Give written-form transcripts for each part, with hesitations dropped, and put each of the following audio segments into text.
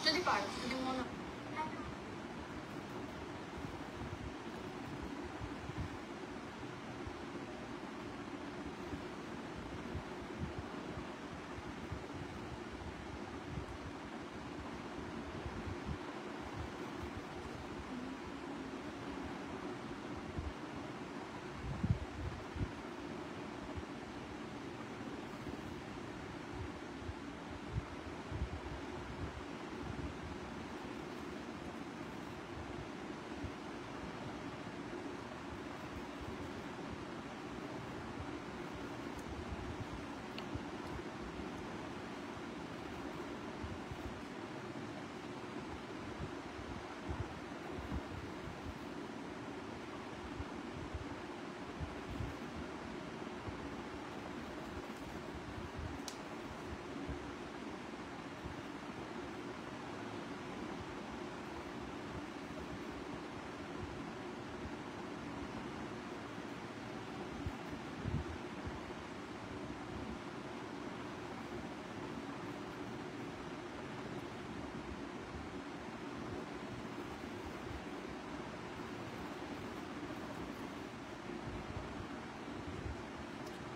যদি পারো, যদি মনে হয়।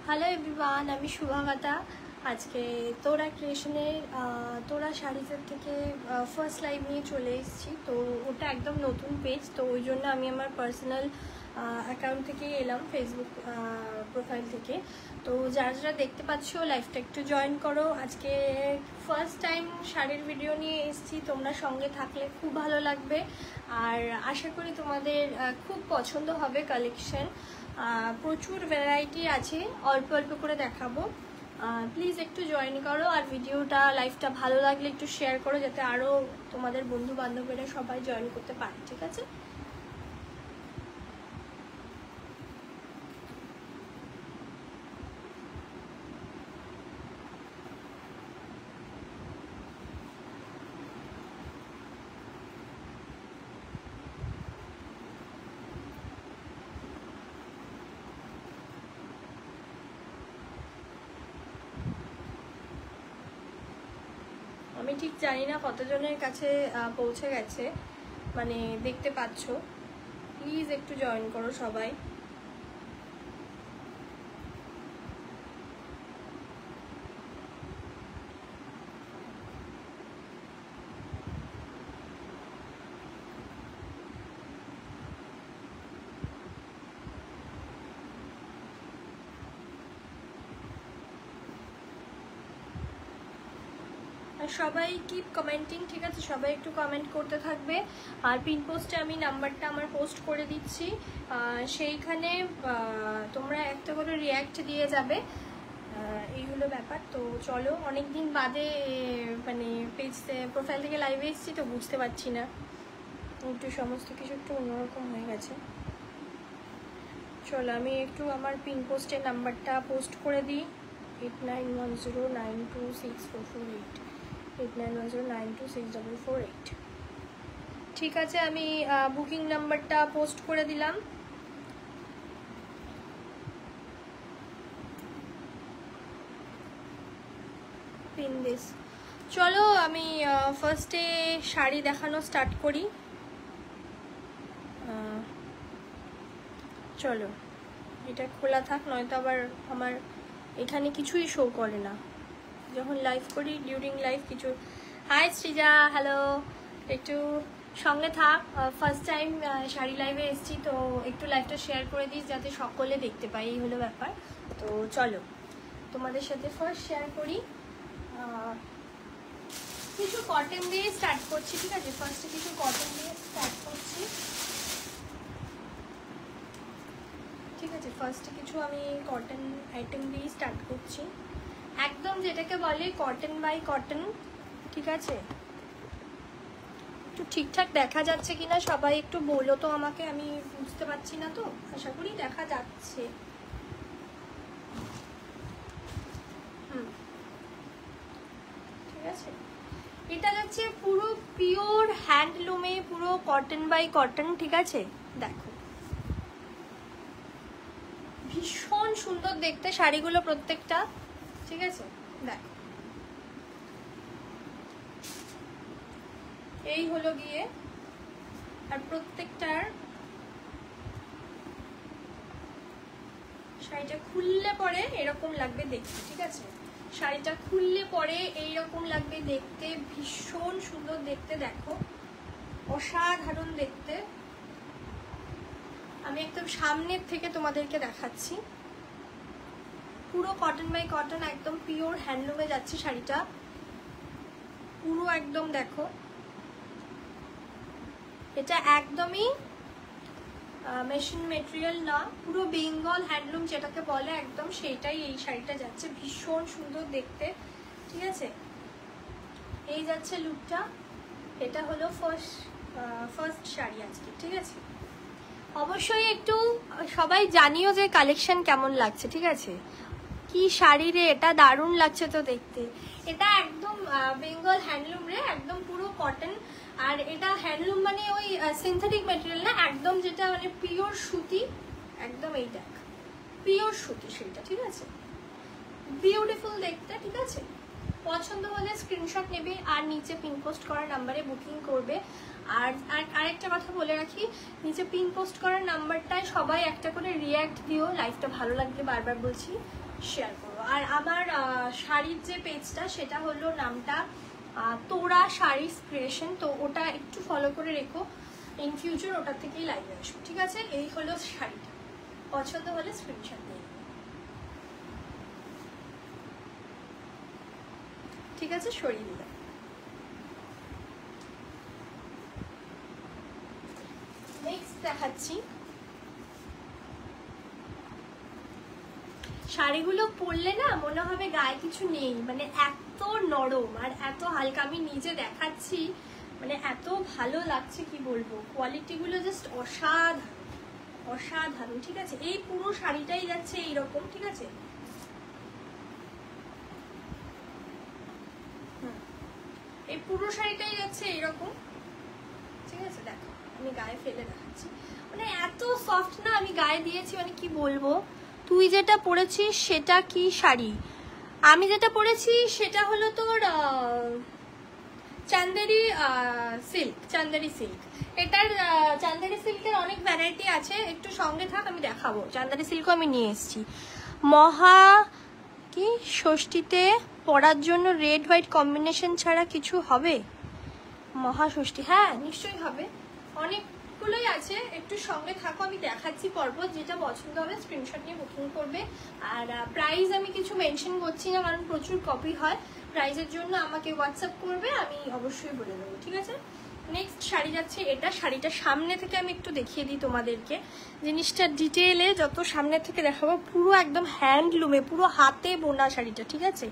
হ্যালো এভরিওয়ান, আমি শুভাগতা। আজকে তোরা ক্রিয়েশনের তোরা শাড়িজের থেকে ফার্স্ট লাইভ নিয়ে চলে এসেছি। তো ওটা একদম নতুন পেজ, তো ওই জন্য আমি আমার পার্সোনাল অ্যাকাউন্ট থেকে এলাম, ফেসবুক প্রোফাইল থেকে। তো যারা যারা দেখতে পাচ্ছ লাইভটা একটু জয়েন করো। আজকে ফার্স্ট টাইম শাড়ির ভিডিও নিয়ে এসেছি, তোমরা সঙ্গে থাকলে খুব ভালো লাগবে। আর আশা করি তোমাদের খুব পছন্দ হবে কালেকশন। প্রচুর ভ্যারাইটি আছে, অল্প অল্প করে দেখাবো। প্লিজ একটু জয়েন করো, আর ভিডিওটা লাইভটা ভালো লাগলে একটু শেয়ার করো, যাতে আরও তোমাদের বন্ধু বান্ধবীরা সবাই জয়েন করতে পারে, ঠিক আছে? আমি ঠিক জানি না কতজনের কাছে পৌঁছে গেছে, মানে দেখতে পাচ্ছ। প্লিজ একটু জয়েন করো সবাই। সবাই কিপ কমেন্টিং, ঠিক আছে? সবাই একটু কমেন্ট করতে থাকবে। আর পিন পোস্টে আমি নাম্বারটা আমার পোস্ট করে দিচ্ছি, সেইখানে তোমরা একটা করে রিয়্যাক্ট দিয়ে যাবে। এই হলো ব্যাপার। তো চলো, অনেকদিন বাদে মানে পেজ প্রোফাইল থেকে লাইভে এসেছি, তো বুঝতে পারছি না, একটু সমস্ত কিছু একটু অন্যরকম হয়ে গেছে। চলো আমি একটু আমার পিন পোস্টের নাম্বারটা পোস্ট করে দিই, 8910926448, 8910926448। ঠিক আছে, আমি বুকিং নাম্বারটা পোস্ট করে দিলাম। Pin this. চলো আমি ফার্স্টে শাড়ি দেখানো স্টার্ট করি। চলো এটা খোলা থাক, নয়তো আবার আমার এখানে কিছুই শো করে না যখন লাইভ করি। ডিউরিং লাইভ কিছু। হাই সৃজা, হ্যালো, একটু সঙ্গে থাক। ফার্স্ট টাইম শাড়ি লাইভে এসেছি, তো একটু লাইভটা শেয়ার করে দিস যাতে সকলে দেখতে পাই, এই হলো ব্যাপার। তো চলো তোমাদের সাথে ফার্স্ট শেয়ার করি। কিছু কটন দিয়ে স্টার্ট করছি, ঠিক আছে? ফার্স্টে কিছু কটন দিয়ে স্টার্ট করছি, ঠিক আছে? ফার্স্টে কিছু আমি কটন আইটেম দিয়ে স্টার্ট করছি, একদম যেটাকে বলে কটন বাই কটন, ঠিক আছে? একটু ঠিকঠাক দেখা যাচ্ছে কিনা সবাই একটু বলো তো আমাকে, আমি বুঝতে পারছি না। তো আশা করি দেখা যাচ্ছে। ঠিক আছে, এটা যাচ্ছে পুরো পিওর হ্যান্ডলুমে, পুরো কটন বাই কটন, ঠিক আছে? দেখো ভীষণ সুন্দর দেখতে শাড়িগুলো প্রত্যেকটা, ঠিক আছে? দেখো এই হলো গিয়ে, আর প্রত্যেকটার শাড়িটা খুললে পরে এরকম লাগবে দেখতে, ঠিক আছে? শাড়িটা খুললে পরে এইরকম লাগবে দেখতে, ভীষণ সুন্দর দেখতে, দেখো অসাধারণ দেখতে। আমি একদম সামনের থেকে তোমাদেরকে দেখাচ্ছি। পুরো কটন বাই কটন, একদম পিওর হ্যান্ডলুমে যাচ্ছে শাড়িটা, পুরো একদম দেখো। এটা একদমই মেশিন মেটেরিয়াল না, পুরো বেঙ্গল হ্যান্ডলুম যেটাকে বলে একদম সেইটাই এই শাড়িটা যাচ্ছে, ভীষণ সুন্দর দেখতে, ঠিক আছে? এই যাচ্ছে লুকটা। এটা হলো ফার্স্ট শাড়ি আজকে, ঠিক আছে? অবশ্যই একটু সবাই জানিও যে কালেকশন কেমন লাগছে, ঠিক আছে? কি শাড়ি রে, এটা দারুণ লাগছে তো দেখতে। এটা একদম বেঙ্গল হ্যান্ডলুম রে, একদম পুরো কটন। আর এটা হ্যান্ডলুম মানে ওই সিনথেটিক ম্যাটেরিয়াল না, একদম যেটা মানে পিওর সুতি, একদম এই দেখ পিওর সুতি সেটা, ঠিক আছে? বিউটিফুল দেখতে, ঠিক আছে? পছন্দ হলে স্ক্রিনশট নেবে আর নিচে পিন পোস্ট করার নাম্বারে বুকিং করবে। আর আরেকটা কথা বলে রাখি, নিচে পিন পোস্ট করার নাম্বারটায় সবাই একটা করে রিয়্যাক্ট দিও, লাইফটা ভালো লাগলে বারবার বলছি শেয়ার করো। আর আমার শাড়ির যে পেজটা সেটা হলো নামটা তোরা শাড়িজ ক্রিয়েশন, তো ওটা একটু ফলো করে রেখো, ইন ফিউচার ওটার থেকেই লাইভে আসবো, ঠিক আছে? এই হলো শাড়িটা, পছন্দ হলে স্ক্রিনশট নিয়ে, ঠিক আছে? সরিয়ে দিলাম। নেক্সট দেখাচ্ছি, শাড়িগুলো পরলে না মনে হবে গায়ে কিছু নেই, মানে এত নরম আর এত হালকা। আমি নিজে দেখাচ্ছি, মানে এত ভালো লাগছে কি বলবো, কোয়ালিটিগুলো জাস্ট অসাধারণ অসাধারণ, ঠিক আছে? এই পুরো শাড়িটাই যাচ্ছে এইরকম, ঠিক আছে? এই পুরো শাড়িটাই যাচ্ছে এইরকম, ঠিক আছে? দেখো আমি গায়ে ফেলে দেখাচ্ছি, মানে এত সফট না, আমি গায়ে দিয়েছি, মানে কি বলবো। তুই যেটা পরেছিস সেটা কি শাড়ি? আমি যেটা পরেছি সেটা হলো তোর চান্দেরি সিল্ক, চান্দেরি সিল্ক। এটার চান্দেরি সিল্কের অনেক ভ্যারাইটি আছে, একটু সঙ্গে থাক আমি দেখাবো। চান্দেরি সিল্কও আমি নিয়ে এসেছি। মহা কি ষষ্ঠীতে পরার জন্য রেড হোয়াইট কম্বিনেশন ছাড়া কিছু হবে? মহাষষ্ঠী, হ্যাঁ নিশ্চয়ই হবে, অনেকগুলোই আছে, একটু সঙ্গে থাকো আমি দেখাচ্ছি পরপর। যেটা পছন্দ হবে স্ক্রিনশট নিয়ে বুকিং করবে। আর প্রাইস আমি কিছু মেনশন করছি না, কারণ প্রচুর কপি হয়। প্রাইসের জন্য আমাকে হোয়াটসঅ্যাপ করবে, আমি অবশ্যই বলে দেবো, ঠিক আছে? নেক্সট শাড়ি যাচ্ছে এটা। শাড়িটা সামনে থেকে আমি একটু দেখিয়ে দিই তোমাদেরকে, জিনিসটা ডিটেলে যত সামনে থেকে দেখাবো। পুরো একদম হ্যান্ডলুমে, পুরো হাতে বোনা শাড়িটা, ঠিক আছে?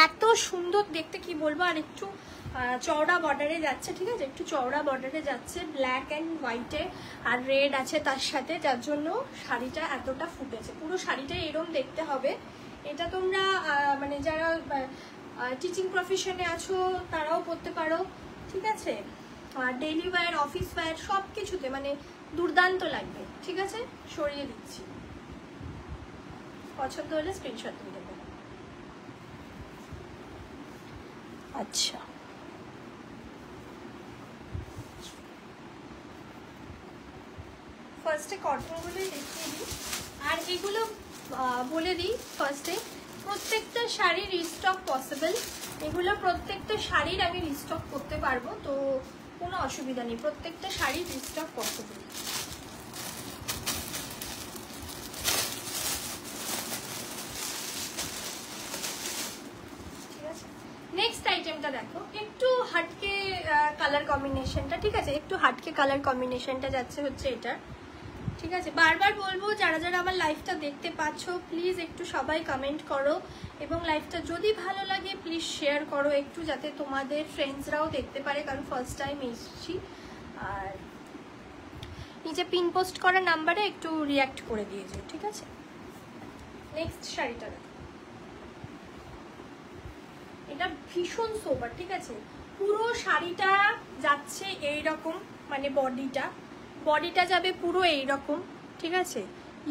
এত সুন্দর দেখতে কি বলবো। আর একটু চওড়া বর্ডারে যাচ্ছে, ঠিক আছে? একটু চওড়া বর্ডারে যাচ্ছে, ব্ল্যাক অ্যান্ড হোয়াইটে, আর রেড আছে তার সাথে, যার জন্য শাড়িটা এতটা ফুটেছে। পুরো শাড়িটা এরকম দেখতে হবে। এটা তোমরা মানে যারা টিচিং প্রফেশনে আছো তারাও পরতে পারো, ঠিক আছে? আর ডেইলি ওয়্যার, অফিস ওয়্যার সব কিছুতে মানে দুর্দান্ত লাগবে, ঠিক আছে? সরিয়ে দিচ্ছি, পছন্দ হলে স্ক্রিনশট দিয়ে দেবে। আচ্ছা, ফার্স্টে কটনগুলোই দেখিয়ে দিই। আর এগুলো বলে দিই ফার্স্টে, প্রত্যেকটা শাড়ির রিস্টক পসিবল। এগুলো প্রত্যেকটা শাড়ির আমি রিস্টক করতে পারবো, তো কোনো অসুবিধা নেই, প্রত্যেকটা শাড়ির রিস্টক পসিবল। ঠিক আছে, নেক্সট আইটেমটা দেখো, একটু হাটকে কালার কম্বিনেশনটা, ঠিক আছে? একটু হাটকে কালার কম্বিনেশনটা যাচ্ছে হচ্ছে এটা, ঠিক আছে? বারবার বলবো, যারা যারা আমার লাইভটা দেখতে পাচ্ছ প্লিজ একটু সবাই কমেন্ট করো, এবং লাইভটা যদি ভালো লাগে প্লিজ শেয়ার করো একটু, যাতে তোমাদের ফ্রেন্ডসরাও দেখতে পারে, কারণ ফার্স্ট টাইম এসেছি। আর নিচে পিন পোস্ট করা নাম্বারে একটু রিয়াক্ট করে দিয়েছে, ঠিক আছে? নেক্সট শাড়িটা দেখো, এটা ভীষণ সোবার, ঠিক আছে? পুরো শাড়িটা যাচ্ছে এইরকম, মানে বডিটা যাবে পুরো এইরকম, ঠিক আছে?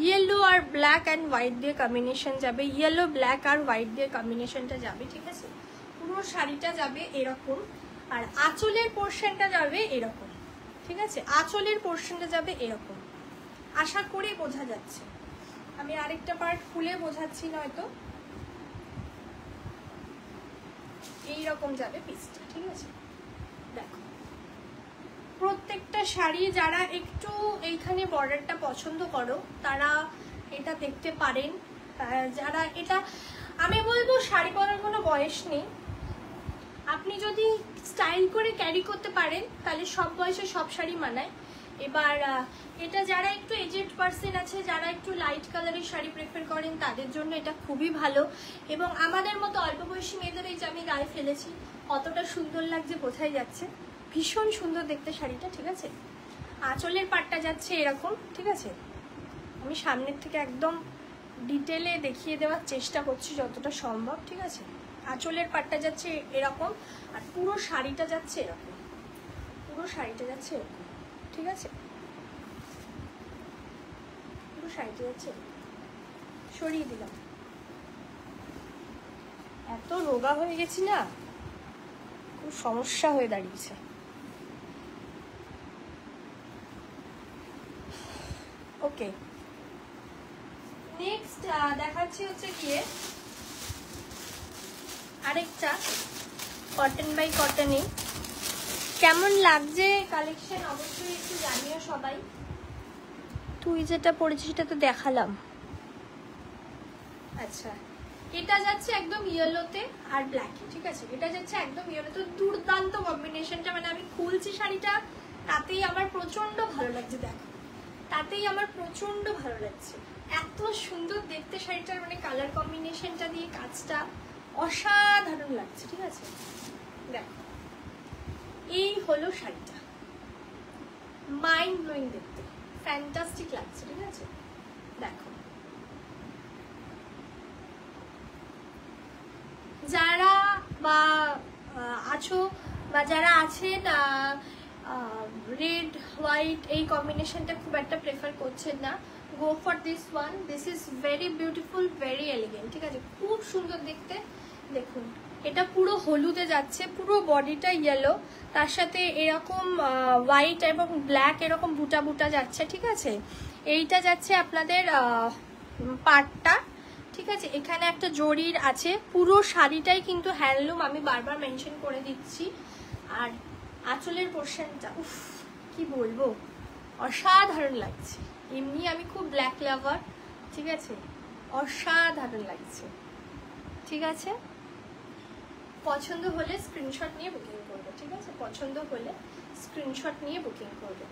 ইয়েলো আর ব্ল্যাক অ্যান্ড হোয়াইট দিয়ে কম্বিনেশন যাবে, ইয়েলো ব্ল্যাক আর হোয়াইট দিয়ে কম্বিনেশনটা যাবে, ঠিক আছে? পুরো শাড়িটা যাবে এরকম। আর আঁচলের পোর্শনটা যাবে এরকম, ঠিক আছে? আঁচলের পোর্শনটা যাবে এরকম, আশা করি বোঝা যাচ্ছে। আমি আরেকটা পার্ট খুলে বোঝাচ্ছি, নয়তো এইরকম যাবে পিসটা, ঠিক আছে? দেখো, প্রত্যেকটা শাড়ি যারা একটু এইখানে বর্ডারটা পছন্দ করো তারা এটা দেখতে পারেন। যারা এটা, আমি বলবো শাড়ি পরার কোনো বয়স নেই, আপনি যদি স্টাইল করে ক্যারি করতে পারেন তাহলে সব বয়সে সব শাড়ি মানায়। এবার এটা যারা একটু এজেড পার্সন আছে, যারা একটু লাইট কালারের শাড়ি প্রেফার করেন তাদের জন্য এটা খুবই ভালো। এবং আমাদের মতো অল্প বয়সী মেয়েদের এই যে আমি গায়ে ফেলেছি, কতটা সুন্দর লাগছে বোঝাই যাচ্ছে, ভীষণ সুন্দর দেখতে শাড়িটা, ঠিক আছে? আঁচলের পাটটা যাচ্ছে এরকম, ঠিক আছে? আমি সামনের থেকে একদম ডিটেলে দেখিয়ে দেওয়ার চেষ্টা করছি যতটা সম্ভব, ঠিক আছে? আঁচলের পাটটা যাচ্ছে এরকম, আর পুরো শাড়িটা যাচ্ছে এরকম, পুরো শাড়িটা যাচ্ছে এরকম, ঠিক আছে? পুরো শাড়িটা যাচ্ছে, সরিয়ে দিলাম। এত রোগা হয়ে গেছি না, খুব সমস্যা হয়ে দাঁড়িয়েছে। ওকে, নেক্সট দেখাচ্ছি হচ্ছে গিয়ে আরেকটা কটন বাই কটনে। কেমন লাগছে কালেকশন অবশ্যই একটু জানিও সবাই। তুই যেটা পড়েছিস সেটা তো দেখালাম। আচ্ছা, এটা যাচ্ছে একদম ইয়েলোতে আর ব্ল্যাকে, ঠিক আছে? এটা যাচ্ছে একদম ইয়েলোতে, দুর্দান্ত কম্বিনেশনটা, মানে আমি খুলছি শাড়িটা তাতেই আমার প্রচন্ড ভালো লাগছে। দেখো, তাতেই আমার প্রচন্ড ভালো লাগছে, এত সুন্দর দেখতে শাড়িটার, মানে কালার কম্বিনেশনটা দিয়ে কাজটা অসাধারণ লাগছে, ঠিক আছে? দেখো, এই হলো শাড়িটা, মাইন্ড ব্লোয়িং দেখতে, ফ্যান্টাস্টিক লাগছে, ঠিক আছে? দেখো, যারা বা আছো বা যারা আছেন রেড হোয়াইট এই কম্বিনেশনটা খুব একটা প্রেফার করছেন না, go for this one. This is very beautiful, very elegant, ঠিক আছে? খুব সুন্দর দেখতে। দেখুন, এটা পুরো হলুদে যাচ্ছে, পুরো বডিটা ইয়েলো, তার সাথে এরকম হোয়াইট এবং ব্ল্যাক এরকম বুটা বুটা যাচ্ছে, ঠিক আছে? এইটা যাচ্ছে আপনাদের পাটটা, ঠিক আছে? এখানে একটা জরির আছে, পুরো শাড়িটাই কিন্তু হ্যান্ডলুম, আমি বারবার মেনশন করে দিচ্ছি। আর আঁচলের পোর্শনটা, উফ কি বলবো, অসাধারণ লাগছে। এমনি আমি খুব ব্ল্যাক লাভার, ঠিক আছে? অসাধারণ লাগছে, ঠিক আছে? পছন্দ হলে স্ক্রিনশট নিয়ে বুকিং করবে, ঠিক আছে? পছন্দ হলে স্ক্রিনশট নিয়ে বুকিং করবে।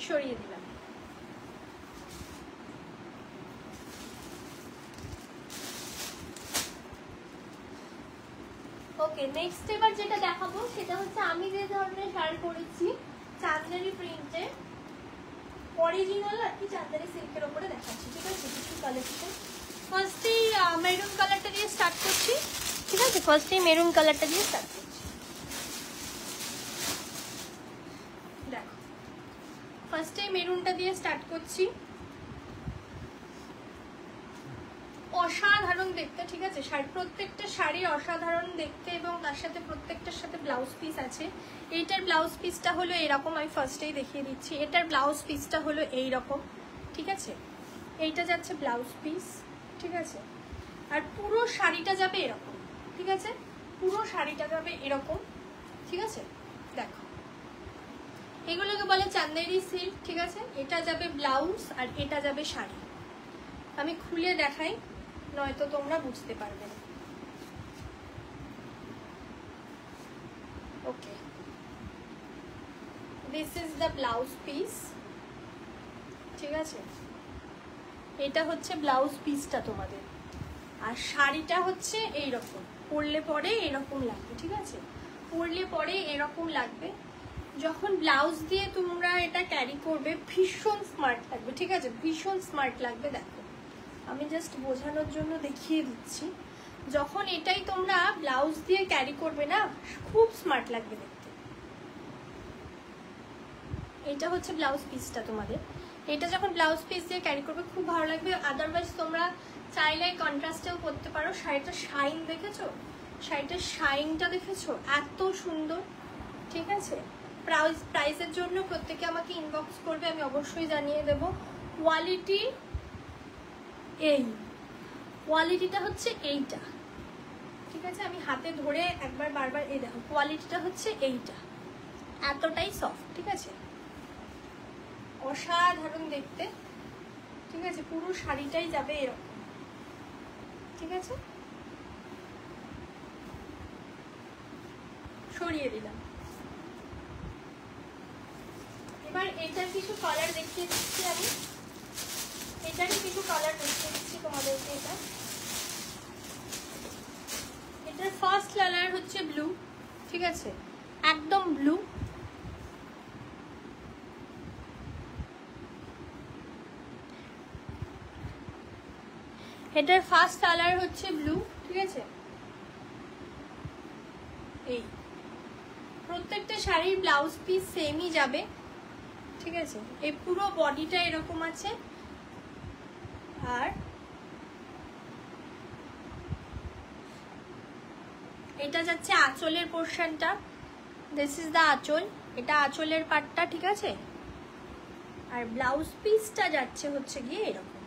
সরিয়ে দিলাম। ওকে, নেক্সট এবার যেটা দেখাবো সেটা হচ্ছে আমি যে ধরনের শাড়ি পরেছি, চান্দেরি প্রিন্টে, অরিজিনাল আর কি চান্দেরি সিল্কের ওপরে দেখাচ্ছি, ঠিক আছে? কিছু কালেকশন। ফার্স্টেই মেরুন কালারটা দিয়ে স্টার্ট করছি, ঠিক আছে? ফার্স্টেই মেরুন কালারটা দিয়ে স্টার্ট করছি। দেখো, ফার্স্টেই মেরুনটা দিয়ে স্টার্ট করছি, অসাধারণ দেখতে, ঠিক আছে? শাড়ি, প্রত্যেকটা শাড়ি অসাধারণ দেখতে, এবং তার সাথে প্রত্যেকটার সাথে ব্লাউজ পিস আছে। এইটার ব্লাউজ পিসটা হলো এইরকম, আমি ফার্স্টেই দেখিয়ে দিচ্ছি। এটার ব্লাউজ পিসটা হলো এইরকম, ঠিক আছে? এইটা যাচ্ছে ব্লাউজ পিস, ঠিক আছে? আর পুরো শাড়িটা যাবে এরকম, ঠিক আছে? পুরো শাড়িটা যাবে এরকম, ঠিক আছে? দেখো, এগুলোকে বলে চান্দেরি সিল্ক, ঠিক আছে? এটা যাবে ব্লাউজ আর এটা যাবে শাড়ি। আমি খুলে দেখাই, নয়তো তোমরা বুঝতে পারবে না। Okay, this is the blouse piece, ঠিক আছে? এটা হচ্ছে ব্লাউজ পিসটা তোমাদের, আর শাড়িটা হচ্ছে এইরকম, পরলে পরে এরকম লাগবে, ঠিক আছে? পরলে পরে এরকম লাগবে। যখন ব্লাউজ দিয়ে তোমরা এটা ক্যারি করবে ভীষণ স্মার্ট লাগবে, ঠিক আছে? ভীষণ স্মার্ট লাগবে। দেখো, আমি জাস্ট বোঝানোর জন্য দেখিয়ে দিচ্ছি, যখন এটাই তোমরা ব্লাউজ দিয়ে ক্যারি করবে না, খুব স্মার্ট লাগবে দেখতে। এটা হচ্ছে ব্লাউজ পিসটা তোমাদের, এটা যখন ব্লাউজ পিস দিয়ে ক্যারি করবে খুব ভালো লাগবে। আদারওয়াইজ তোমরা চাইলে কন্ট্রাস্টেও করতে পারো। শাড়িটা শাইন দেখেছো, শাড়িটার শাইনটা দেখেছো এত সুন্দর, ঠিক আছে। প্রাইসের জন্য প্রত্যেকে আমাকে ইনবক্স করবে, আমি অবশ্যই জানিয়ে দেব। কোয়ালিটি কোয়ালিটিটা হচ্ছে এইটা, ঠিক আছে। আমি হাতে ধরে একবার বারবার এই দেখো, কোয়ালিটিটা হচ্ছে এইটা, এতটাই সফট, ঠিক আছে, অসাধারণ দেখতে, ঠিক আছে। পুরো শাড়িটাই যাবে এরকম, ঠিক আছে। সরিয়ে দিলাম। এবার এটার কিছু কালার দেখিয়ে দিচ্ছি আমি, এটারই কিছু কালার দেখিয়ে দিচ্ছি তোমাদেরকে। এটার ফার্স্ট কালার হচ্ছে ব্লু, ঠিক আছে, একদম ব্লু। এটার ফার্স্ট কালার হচ্ছে ব্লু, ঠিক আছে। এই প্রত্যেকটা শাড়ির ব্লাউজ পিস সেমই যাবে, ঠিক আছে। এই পুরো বডিটা এরকম আছে, আর এটা যাচ্ছে আঁচলের পোর্শনটা, দিস ইজ দা আঁচল, এটা আঁচলের পার্টটা, ঠিক আছে। আর ব্লাউজ পিসটা যাচ্ছে হচ্ছে গিয়ে এরকম,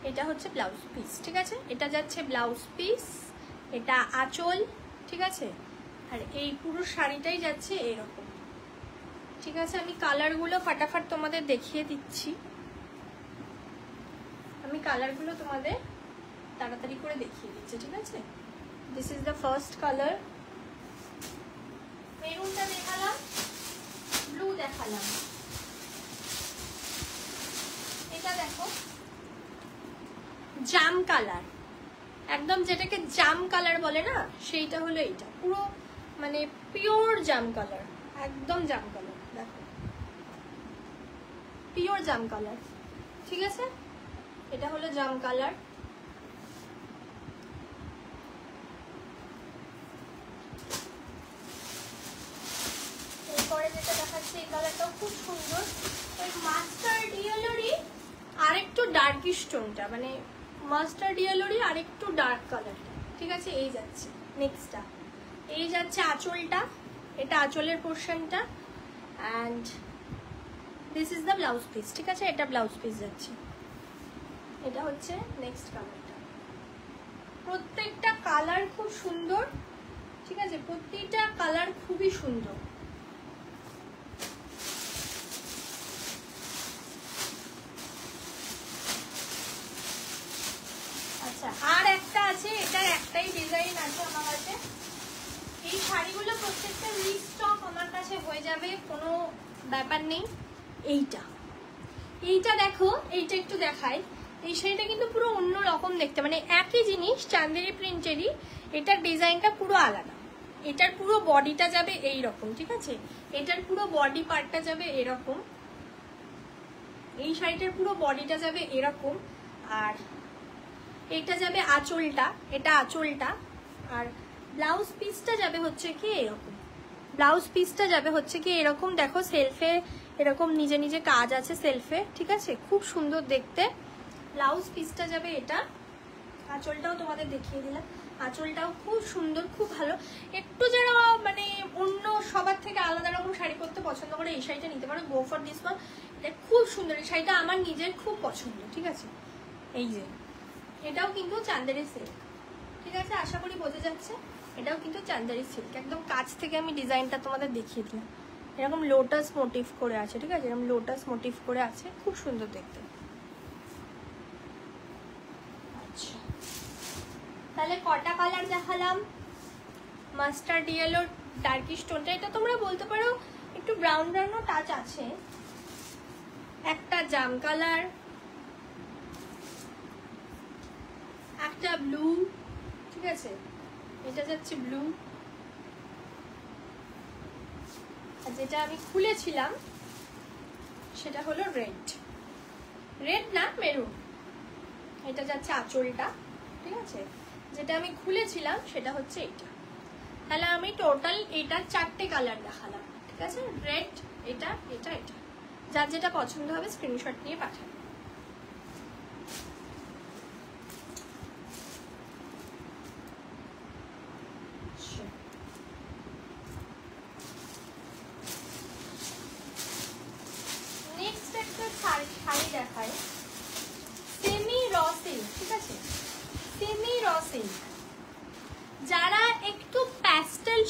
এটা হচ্ছে ব্লাউজ পিস, ঠিক আছে। এটা যাচ্ছে ব্লাউজ পিস, এটা আঁচল, ঠিক আছে। আর এই পুরো শাড়িটাই যাচ্ছে এরকম, ঠিক আছে। আমি কালারগুলো ফাটাফাট তোমাদের দেখিয়ে দিচ্ছি, আমি কালারগুলো তোমাদের তাড়াতাড়ি করে দেখিয়ে দিচ্ছি, ঠিক আছে। This is the first colour, মেরুনটা দেখালাম, ব্লু দেখালাম। এটা দেখো জাম কালার, একদম যেটাকে জাম কালার বলে না, সেইটা হলো এইটা, পুরো মানে পিওর জাম কালার, একদম জাম কালার, দেখো পিওর জাম কালার, ঠিক আছে। এটা হলো জাম কালার। এরপরে যেটা দেখাচ্ছে এই কালারটাও খুব সুন্দর, ওই মাস্টার্ড ইয়েলোরই আরেকটু ডার্কিশ টোনটা, মানে মাস্টার্ড ইয়েলোরই আরেকটু ডার্ক কালারটা, ঠিক আছে। এই যাচ্ছে নেক্সটটা, এই যাচ্ছে আঁচলটা, এটা আঁচলের পোর্শনটা, and this is the blouse piece, ঠিক আছে। এটা ব্লাউজ পিস যাচ্ছে, এটা হচ্ছে নেক্সট কালারটা। প্রত্যেকটা কালার খুব সুন্দর, ঠিক আছে, প্রত্যেকটা কালার খুবই সুন্দর। আচ্ছা, আর একটা আছে, এটার একটাই ডিজাইন আছে আমার কাছে। এই শাড়িগুলো প্রত্যেকটা রিস্টক আমার কাছে হয়ে যাবে, কোনো ব্যাপার নেই। এইটা দেখো, এইটা একটু দেখাই। এই শাড়িটা কিন্তু পুরো অন্য রকম দেখতে, মানে একই জিনিস চান্দেরি প্রিন্টেরই, এটার ডিজাইনটা পুরো আলাদা। এটার পুরো বডিটা যাবে এই রকম, ঠিক আছে। এটার পুরো বডি পার্টটা যাবে এরকম, এই শাড়িটার পুরো বডিটা যাবে এরকম, আর এটা যাবে আঁচলটা, এটা আঁচলটা, আর ব্লাউজ পিসটা যাবে হচ্ছে কি এরকম, ব্লাউজ পিসটা যাবে হচ্ছে কি এরকম। দেখো সেলফে এরকম নিজে নিজে কাজ আছে সেলফে, ঠিক আছে, খুব সুন্দর দেখতে। ব্লাউজ পিসটা যাবে এটা, আঁচলটাও তোমাদের দেখিয়ে দিলাম, আঁচলটাও খুব সুন্দর, খুব ভালো। একটু যারা মানে অন্য সবার থেকে আলাদা রকম শাড়ি পরতে পছন্দ করে, এই শাড়িটা নিতে পারো, গো ফর দিস ওয়ান। এটা খুব সুন্দর, এই শাড়িটা আমার নিজের খুব পছন্দ, ঠিক আছে। এই যে এটাও কিন্তু চান্দেরি সিল্ক, ঠিক আছে, আশা করি বোঝা যাচ্ছে। এটাও কিন্তু চান্দেরি সিল্ক, একদম কাছ থেকে আমি ডিজাইনটা তোমাদের দেখিয়ে দিলাম। এরকম লোটাস মোটিভ করে আছে, ঠিক আছে, এরকম লোটাস মোটিভ করে আছে, খুব সুন্দর দেখতে। আচ্ছা, তাহলে কটা কালার দেখালাম? মাস্টার্ড ইয়েলো, ডার্কিশ টোনটা, এটা তোমরা বলতে পারো একটু ব্রাউন ব্রাউনও টাচ আছে। একটা জাম কালার, একটা ব্লু, ঠিক আছে, এটা যাচ্ছে ব্লু, আর যেটা আমি খুলেছিলাম সেটা হলো রেড, রেড না মেরুন, এটা যাচ্ছে আঁচলটা, ঠিক আছে। যেটা আমি খুলেছিলাম সেটা হচ্ছে এটা। তাহলে আমি টোটাল এটা 4টে কালার দেখালাম, ঠিক আছে, রেড, এটা, এটা, এটা। যার যেটা পছন্দ হবে স্ক্রিনশট নিয়ে পাঠান।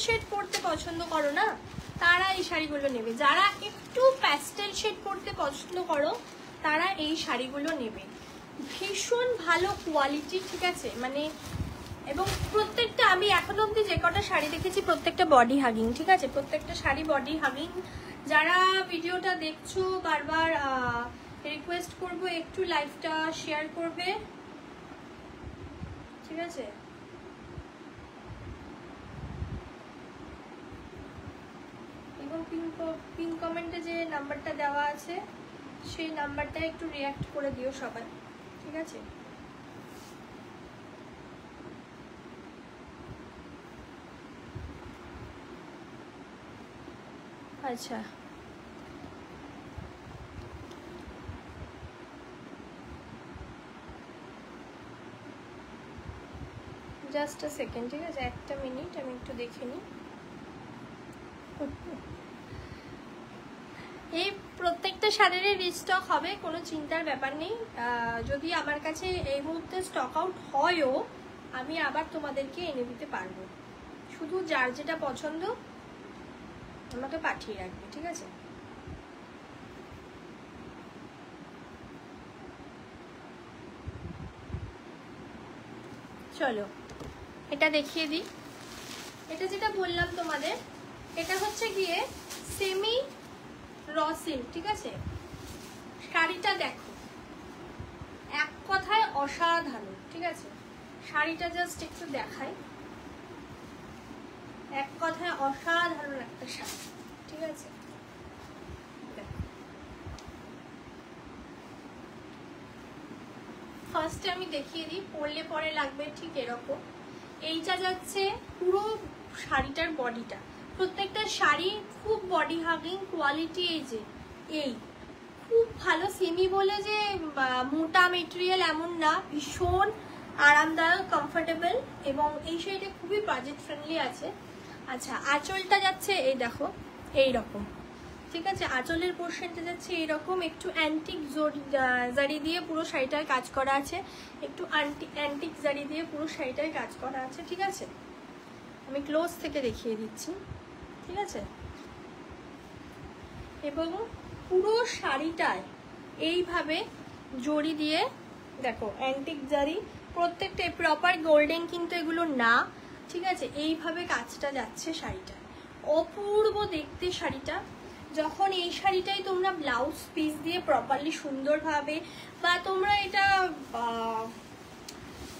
শেড পরতে পছন্দ করো না, তারা এই শাড়িগুলো নেবে। যারা একটু প্যাস্টেল শেড পরতে পছন্দ করো তারা এই শাড়িগুলো নেবে। ভীষণ ভালো কোয়ালিটি, ঠিক আছে, মানে এবং প্রত্যেকটা আমি এখনো অবধি যে কটা শাড়ি দেখেছি প্রত্যেকটা বডি হাগিং, ঠিক আছে, প্রত্যেকটা শাড়ি বডি হাগিং। যারা ভিডিওটা দেখছো বারবার রিকোয়েস্ট করবো একটু লাইভটা শেয়ার করবে, ঠিক আছে। এবং পিন কমেন্টে যে নাম্বারটা দেওয়া আছে সেই নাম্বারটা একটু রিঅ্যাক্ট করে দিও সবাই, ঠিক আছে। আচ্ছা, জাস্ট আ সেকেন্ড, ঠিক আছে, একটা মিনিট আমি একটু দেখে নিই। এই প্রত্যেকটা শাড়ির রিস্টক হবে, কোনো চিন্তার ব্যাপার নেই। যদি আমার কাছে এই মুহূর্তে স্টক আউট হয়ও আমি আবার তোমাদেরকে এনে দিতে পারবো। শুধু যার যেটা পছন্দ আমাকে পাঠিয়ে রাখবে, ঠিক আছে। চলো এটা দেখিয়ে দিই। এটা যেটা বললাম তোমাদের, এটা হচ্ছে গিয়ে সেমি র সিল্ক, ঠিক আছে। শাড়িটা দেখো, এক কথায় অসাধারণ, ঠিক আছে। শাড়িটা জাস্ট একটু দেখাই, এক কথায় অসাধারণ একটা শাড়ি, ঠিক আছে। ফার্স্টে আমি দেখিয়ে দিই, পরলে পরে লাগবে ঠিক এরকম। এইটা যাচ্ছে পুরো শাড়িটার বডিটা, প্রত্যেকটা শাড়ি খুব বডি হাগিং কোয়ালিটি। এই যে এই খুব ভালো সেমি বলে যে মোটা মেটেরিয়াল এমন না, ভীষণ আরামদায়ক, কমফোর্টেবল, এবং এই শাড়িটা খুবই বাজেট ফ্রেন্ডলি আছে। আচ্ছা, আঁচলটা যাচ্ছে এই দেখো এইরকম, ঠিক আছে। আঁচলের পোর্শনটা যাচ্ছে এইরকম, একটু অ্যান্টিক জারি দিয়ে পুরো শাড়িটার কাজ করা আছে, একটু অ্যান্টিক জারি দিয়ে পুরো শাড়িটার কাজ করা আছে, ঠিক আছে। আমি ক্লোজ থেকে দেখিয়ে দিচ্ছি, ঠিক আছে। এবং পুরো শাড়িটায় এইভাবে জড়ি দিয়ে দেখো অ্যান্টিক জারি, প্রত্যেকটা প্রপার গোল্ডেন কিন্তু এগুলো না, ঠিক আছে। এইভাবে কাজটা যাচ্ছে শাড়িটা, অপূর্ব দেখতে শাড়িটা। যখন এই শাড়িটাই তোমরা ব্লাউজ পিস দিয়ে প্রপারলি সুন্দরভাবে, বা তোমরা এটা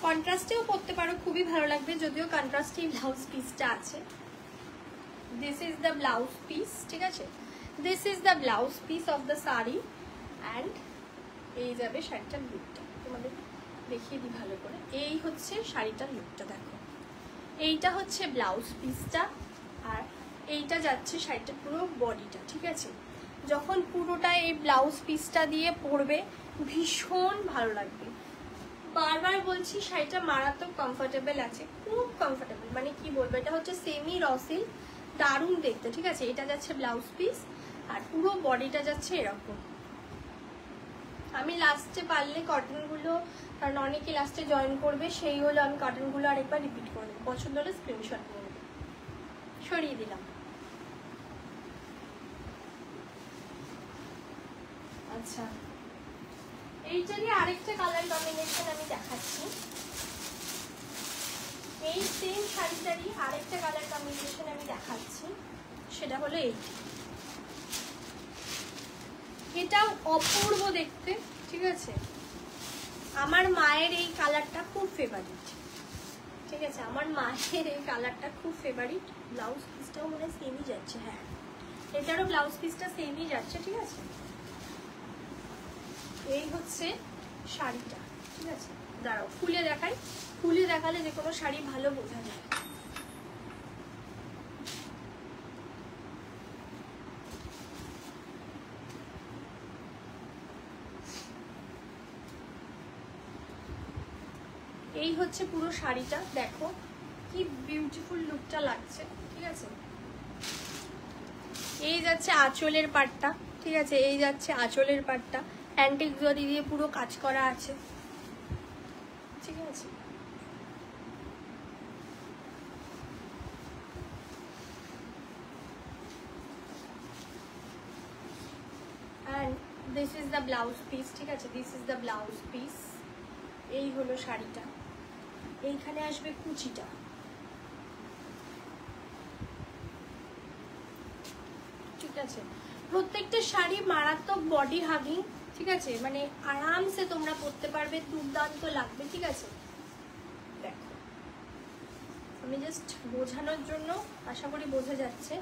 কন্ট্রাস্টেও করতে পারো, খুবই ভালো লাগবে, যদিও কন্ট্রাস্টে ব্লাউজ পিসটা আছে। This is the blouse piece, ঠিক আছে। This is the blouse piece of the sari, and এই যাবে শাড়িটার লুকটা, তোমাদের দেখিয়ে দিই ভালো করে। এই হচ্ছে শাড়িটার লুকটা, দেখো এইটা হচ্ছে ব্লাউজ পিসটা, আর এইটা যাচ্ছে শাড়িটার পুরো বডিটা, ঠিক আছে। যখন পুরোটা এই ব্লাউজ পিসটা দিয়ে পরবে ভীষণ ভালো লাগবে। বারবার বলছি শাড়িটা মারাত্মক কমফোর্টেবল আছে, খুব কমফোর্টেবল, মানে কি বলবো, এটা হচ্ছে সেমি র সিল্ক, দারুণ দেখতে, ঠিক আছে। এটা যাচ্ছে ব্লাউজ পিস, আর পুরো বডিটা যাচ্ছে এরকম। আমি লাস্টে পারলে কটনগুলো, কারণ অনেকে লাস্টে জয়েন করবে, সেই হলো আমি কটনগুলো আরেকবার রিপিট করে দেবো, পছন্দ হলে স্ক্রিনশট নিয়ে নেবো। সরিয়ে দিলাম। আচ্ছা, এইটারই আরেকটা কালার কম্বিনেশন আমি দেখাচ্ছি। এই সেম শাড়িটারই আরেকটা কালার কম্বিনেশন আমি দেখাচ্ছি, সেটা হলো এইটা। এটাও অপূর্ব দেখতে, ঠিক আছে। আমার মায়ের এই কালারটা খুব ফেভারিট, ঠিক আছে। আমার মায়ের এই কালারটা খুব ফেভারিট। ব্লাউজ পিসটাও মনে হয় সেমই যাচ্ছে, হ্যাঁ এটারও ব্লাউজ পিসটা সেমই যাচ্ছে, ঠিক আছে। এই হচ্ছে শাড়িটা, ঠিক আছে। দাঁড়াও খুলে দেখাই, খুলে দেখালে যে কোনো শাড়ি ভালো বোঝা যায়। এই হচ্ছে পুরো শাড়িটা, দেখো কি বিউটিফুল লুকটা লাগছে, ঠিক আছে। এই যাচ্ছে আঁচলের পাটটা, ঠিক আছে। এই যাচ্ছে আঁচলের পাটটা, অ্যান্টিক জরি দিয়ে পুরো কাজ করা আছে, ঠিক আছে। This is the blouse piece, ঠিক আছে, this is the blouse piece. এই হলো শাড়িটা, এইখানে আসবে কুচিটা, ঠিক আছে। প্রত্যেকটা শাড়ি মারাত্মক বডি হাগিং, ঠিক আছে, মানে আরামসে তোমরা পরতে পারবে, দুর্দান্ত লাগবে, ঠিক আছে। দেখো আমি জাস্ট বোঝানোর জন্য, আশা করি বোঝা যাচ্ছে।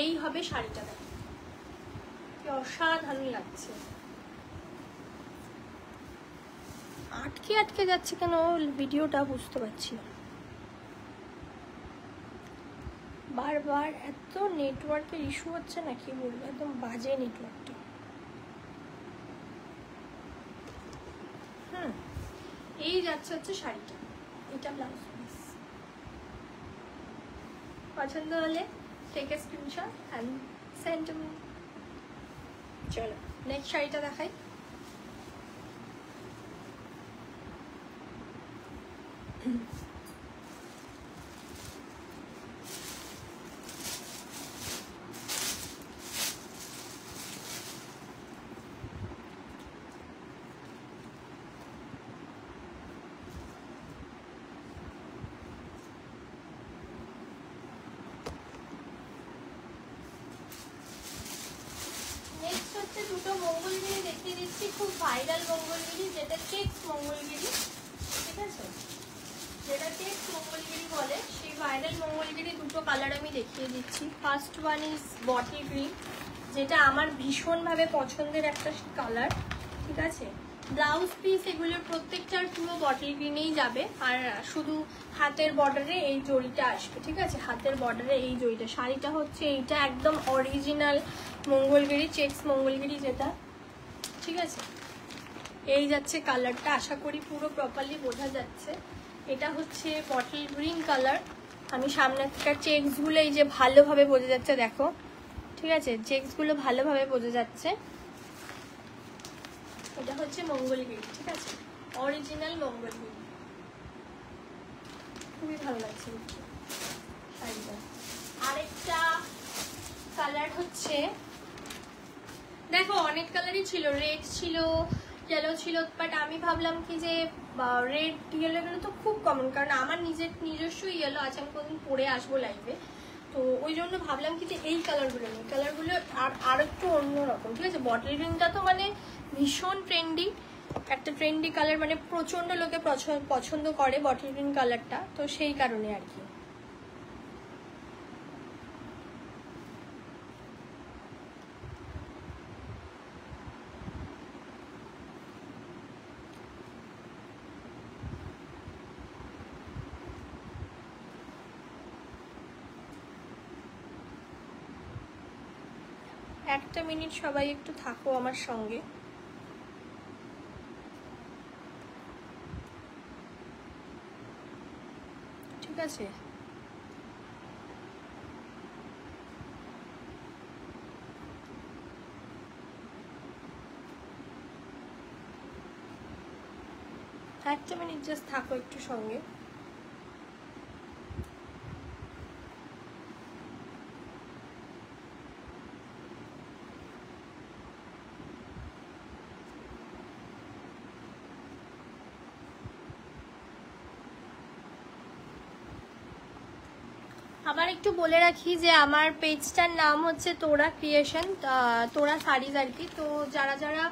এই হবে শাড়িটা, দেখো কি অসাধারণ লাগছে। আটকে আটকে যাচ্ছে কেন ভিডিওটা বুঝতে পারছি না, বারবার এত নেটওয়ার্কের ইস্যু হচ্ছে না, কি বলবো, একদম বাজে নেটওয়ার্কটা। এই যাচ্ছে হচ্ছে শাড়িটা, এটা ব্লাউজ পিস। পছন্দ হলে take a screenshot and send to me. চলো নেক্সট শাড়িটা দেখাই। দুটো মঙ্গলগিরি দেখিয়ে দিচ্ছি, খুব ভাইরাল মঙ্গলগিরি, যেটা চেক্স মঙ্গলগিরি, ঠিক আছে, যেটা চেক্স মঙ্গলগিরি বলে, সেই ভাইরাল মঙ্গলগিরি দুটো কালার আমি দেখিয়ে দিচ্ছি। First one is bottle green, যেটা আমার ভীষণভাবে পছন্দের একটা কালার, ঠিক আছে। ব্লাউজ পিস এগুলোর প্রত্যেকটার পুরো বটল গ্রিনেই যাবে, আর শুধু হাতের বর্ডারে এই জড়িটা আসবে, ঠিক আছে, হাতের বর্ডারে এই জড়িটা। শাড়িটা হচ্ছে এইটা একদম অরিজিনাল মঙ্গলগিরি, চেক্স মঙ্গলগিরি যেটা, ঠিক আছে। এই যাচ্ছে কালারটা, আশা করি পুরো প্রপারলি বোঝা যাচ্ছে। এটা হচ্ছে বটল গ্রিন কালার, আমি সামনে থেকে চেক্সগুলো এই যে ভালোভাবে বোঝা যাচ্ছে, দেখো, ঠিক আছে, চেক্সগুলো ভালোভাবে বোঝা যাচ্ছে। এটা হচ্ছে মঙ্গলগিরি, ঠিক আছে, অরিজিনাল মঙ্গলগিরি, খুবই ভালো লাগছে শাড়িটা। আরেকটা কালার হচ্ছে, দেখো অনেক কালারই ছিল, রেড ছিল, ইয়েলো ছিল, বাট আমি ভাবলাম কি যে রেড ইয়েলোগুলো তো খুব কমন, কারণ আমার নিজস্ব ইয়েলো আছে, আমি কোনদিন পরে আসবো লাইভে, তো ওই জন্য ভাবলাম কি যে এই কালারগুলো নেই, কালারগুলো আর একটু অন্যরকম, ঠিক আছে। বটল গ্রিনটা তো মানে ভীষণ ট্রেন্ডি, একটা ট্রেন্ডি কালার, মানে প্রচন্ড লোকে পছন্দ করে বটল গ্রিন কালারটা, তো সেই কারণে আর কি। একটা মিনিট সবাই একটু থাকো আমার সঙ্গে। ঠিক আছে, একটা মিনিট জাস্ট থাকো একটু সঙ্গে। আবার একটু বলে রাখি যে আমার পেজটার নাম হচ্ছে তোরা ক্রিয়েশন, তোরা শাড়িজ আর কি। তো যারা যারা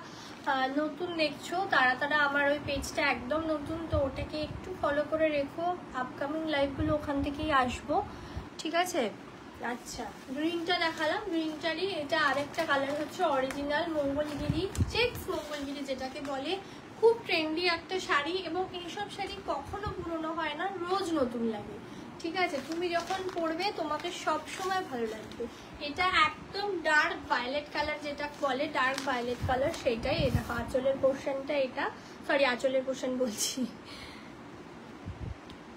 নতুন দেখছো তারা আমার ওই পেজটা একদম নতুন, তো ওটাকে একটু ফলো করে রেখো, আপকামিং লাইভগুলো ওখান থেকেই আসবো, ঠিক আছে। আচ্ছা, গ্রিনটা দেখালাম, গ্রিনটারই এটা আরেকটা কালার হচ্ছে অরিজিনাল মঙ্গলগিরি, চেক্স মঙ্গলগিরি যেটাকে বলে, খুব ট্রেন্ডি একটা শাড়ি, এবং এইসব শাড়ি কখনো পুরনো হয় না, রোজ নতুন লাগে, ঠিক আছে। তুমি যখন পরবে তোমাকে সব সময় ভালো লাগবে। এটা একদম ডার্ক ভায়োলেট কালার, যেটা বলে ডার্ক ভায়োলেট কালার, সেটাই। এটা আঁচলের পোর্শনটা, এটা সরি আঁচলের পোর্শন বলছি,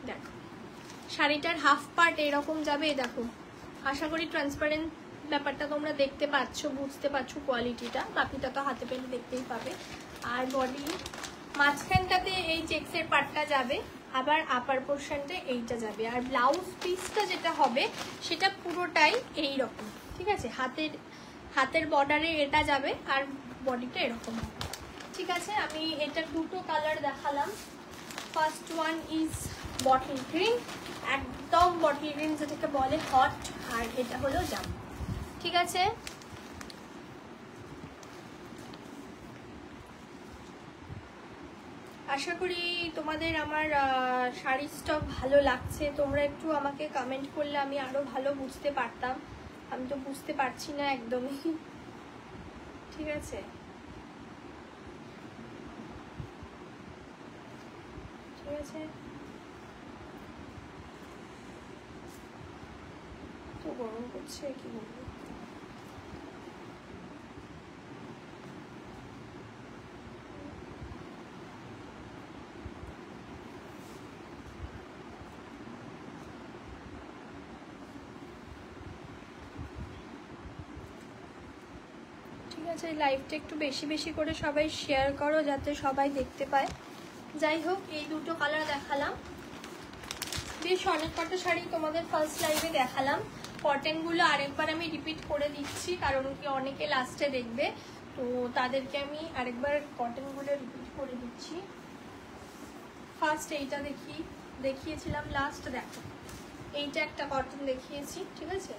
দেখো শাড়িটার হাফ পার্ট এরকম যাবে, দেখো। আশা করি ট্রান্সপারেন্ট ব্যাপারটা তোমরা দেখতে পাচ্ছ, বুঝতে পারছো কোয়ালিটিটা, বাকিটা তো হাতে পেলে দেখতেই পাবে। আর বডি মাঝখানটাতে এই চেক্সের পার্টটা যাবে, আবার আপার পোর্শনটা এইটা যাবে, আর ব্লাউজ পিসটা যেটা হবে সেটা পুরোটাই এই রকম, ঠিক আছে। হাতের বর্ডারে এটা যাবে, আর বডিটা এরকম হবে। ঠিক আছে, আমি এটা দুটো কালার দেখালাম। First one is bottle green, একদম বটল গ্রিন যেটাকে বলে হট, আর এটা হলো জাম। ঠিক আছে, আশা করি তোমাদের আমার শাড়ির স্টক ভালো লাগছে। তোমরা একটু আমাকে কমেন্ট করলে আমি আরো ভালো বুঝতে পারতাম, আমি তো বুঝতে পারছি না একদমই। ঠিক আছে, ঠিক আছে, তো গরম করছে কি বলবো। ঠিক আছে, লাইভটা একটু বেশি বেশি করে সবাই শেয়ার করো যাতে সবাই দেখতে পায়। যাই হোক, এই দুটো কালার দেখালাম। বেশ অনেক কটা শাড়ি তোমাদের ফার্স্ট লাইভে দেখালাম। কটনগুলো আরেকবার আমি রিপিট করে দিচ্ছি, কারণ কি অনেকে লাস্টে দেখবে, তো তাদেরকে আমি আরেকবার কটনগুলো রিপিট করে দিচ্ছি। ফার্স্ট এইটা দেখিয়েছিলাম লাস্ট, দেখো এইটা একটা কটন দেখিয়েছি। ঠিক আছে,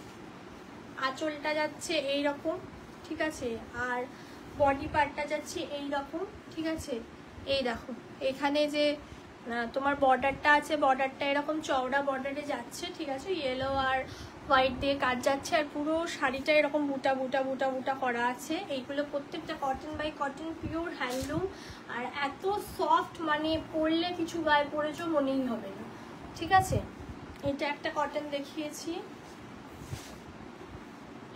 আঁচলটা যাচ্ছে এই রকম, ঠিক আছে, আর বডি পার্টটা যাচ্ছে এই রকম। ঠিক আছে, এই দেখো এখানে যে তোমার বর্ডারটা আছে, বর্ডারটা এরকম চওড়া বর্ডারে যাচ্ছে। ঠিক আছে, ইয়েলো আর হোয়াইট দিয়ে কাজ যাচ্ছে, আর পুরো শাড়িটা এরকম বুটা বুটা বুটা বুটা করা আছে। এইগুলো প্রত্যেকটা cotton by cotton, pure handloom, আর এত সফট, মানে পরলে কিছু গায়ে পরেছো মনেই হবে না। ঠিক আছে, এটা একটা কটন দেখিয়েছি,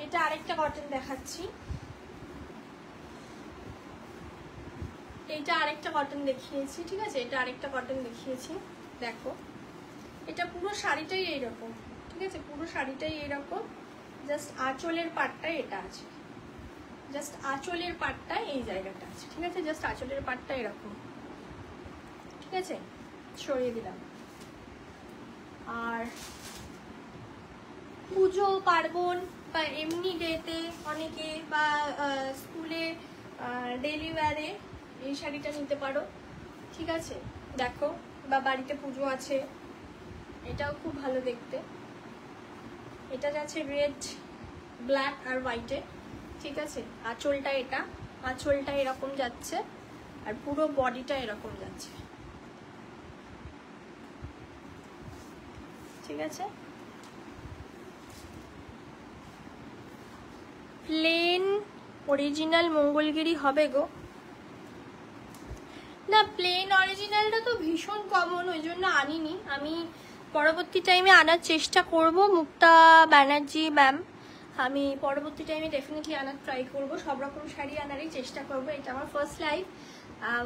এটা আরেকটা কটন দেখাচ্ছি, এইটা আরেকটা কটন দেখিয়েছি। ঠিক আছে, এটা আরেকটা কটন দেখিয়েছি। দেখো এটা পুরো শাড়িটাই এইরকম। ঠিক আছে, পুরো শাড়িটাই এইরকম, জাস্ট আঁচলের পাটটাই এটা আছে, জাস্ট আঁচলের পাটটা এই জায়গাটা আছে। ঠিক আছে, জাস্ট আঁচলের পাটটা এরকম। ঠিক আছে, সরিয়ে দিলাম। আর পুজো পার্বণ বা এমনি ডেতে অনেকে, বা স্কুলে ডেলি ওয়্যারে এই শাড়িটা নিতে পারো। ঠিক আছে, দেখো, বা বাড়িতে পুজো আছে, এটাও খুব ভালো দেখতে। এটা যাচ্ছে রেড, ব্ল্যাক আর হোয়াইটে। ঠিক আছে, আঁচলটা এটা, আঁচলটা এরকম যাচ্ছে, আর পুরো বডিটা এরকম যাচ্ছে। ঠিক আছে, প্লেন অরিজিনাল মঙ্গলগিরি হবে গো। না, প্লেন অরিজিনালটা তো ভীষণ কমন, ওই জন্য আনিনি। আমি পরবর্তী টাইমে আনার চেষ্টা করব। মুক্তা ব্যানার্জি ম্যাম, আমি পরবর্তী টাইমে ডেফিনেটলি আনার ট্রাই করব, সব রকম শাড়ি আনারই চেষ্টা করব। এটা আমার first live,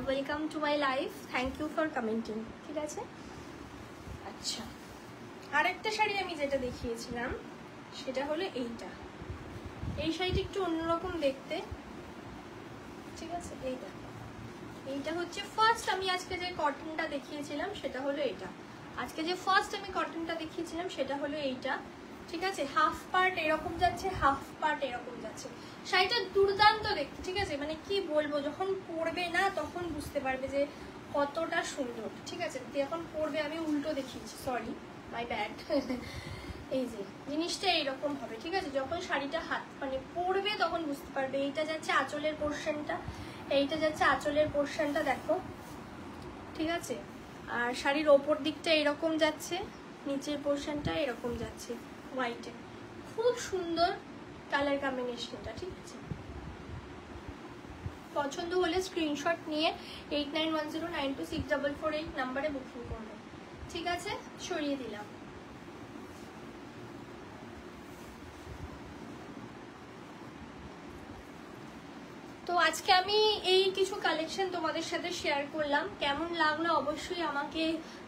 welcome to my life, thank you for commenting. ঠিক আছে, আচ্ছা, আরেকটা শাড়ি আমি যেটা দেখিয়েছিলাম সেটা হলো এইটা। এই শাড়িটা একটু অন্যরকম দেখতে। ঠিক আছে, এইটা হচ্ছে ফার্স্ট আমি আজকে যে কটনটা দেখিয়েছিলাম সেটা হলো এটা। আজকে যে ফার্স্ট আমি কটনটা দেখিয়েছিলাম সেটা হলো এইটা। ঠিক আছে, হাফ পার্ট এরকম যাচ্ছে, হাফ পার্ট এরকম যাচ্ছে। শাড়িটা দুর্দান্ত দেখতে। ঠিক আছে, মানে কি বলবো, যখন পরবে না তখন বুঝতে পারবে যে কতটা সুন্দর। ঠিক আছে, এখন পরবে, আমি উল্টো দেখিয়েছি, সরি, মাই ব্যাড। এই যে জিনিসটা এইরকম হবে। ঠিক আছে, যখন শাড়িটা মানে পরবে তখন বুঝতে পারবে। এইটা যাচ্ছে আঁচলের পোর্শনটা, এইটা যাচ্ছে আঁচলের পোর্শনটা, দেখো। ঠিক আছে, আর শাড়ির ওপর দিকটা এরকম যাচ্ছে, নিচের পোর্শনটা এরকম যাচ্ছে হোয়াইটে। খুব সুন্দর কালার কম্বিনেশনটা। ঠিক আছে, পছন্দ হলে স্ক্রিনশট নিয়ে 8910926448 নাম্বারে বুকিং করবে। ঠিক আছে, সরিয়ে দিলাম। তো আজকে আমি এই কিছু কালেকশন তোমাদের সাথে শেয়ার করলাম। কেমন লাগলো অবশ্যই আমাকে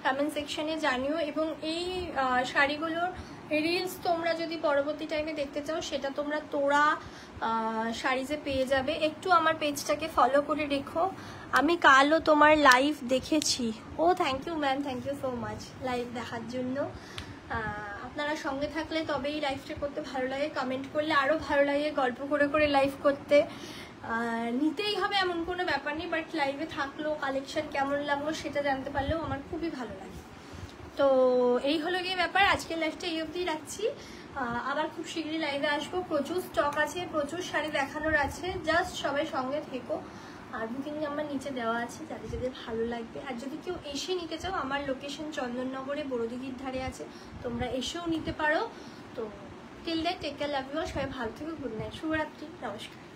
কমেন্ট সেকশনে জানিও, এবং এই শাড়িগুলোর রিলস তোমরা যদি পরবর্তী টাইমে দেখতে চাও সেটা তোমরা তোড়া শাড়িজে পেয়ে যাবে। একটু আমার পেজটাকে ফলো করে রেখো। আমি কালও তোমার লাইভ দেখেছি। ও thank you ma'am, thank you so much live দেখার জন্য। আপনারা সঙ্গে থাকলে তবেই লাইভটা করতে ভালো লাগে, কমেন্ট করলে আরও ভালো লাগে, গল্প করে করে লাইভ করতে। নিতেই হবে এমন কোনো ব্যাপার নেই, বাট লাইভে থাকলো, কালেকশন কেমন লাগলো সেটা জানতে পারলেও আমার খুবই ভালো লাগে। তো এই হলো গিয়ে ব্যাপার, আজকের লাইভটা এই অবধি রাখছি। আবার খুব শীঘ্রই লাইভে আসবো, প্রচুর স্টক আছে, প্রচুর শাড়ি দেখানোর আছে, জাস্ট সবাই সঙ্গে থেকো। আর বুকিং নাম্বার নিচে দেওয়া আছে, যাদের যাদের ভালো লাগবে। আর যদি কেউ এসে নিতে চাও, আমার লোকেশন চন্দননগরে বড়দিঘির ধারে আছে, তোমরা এসেও নিতে পারো। তো till that take care, love you all, সবাই ভালো থেকো, গুড নাইট, শুভরাত্রি, নমস্কার।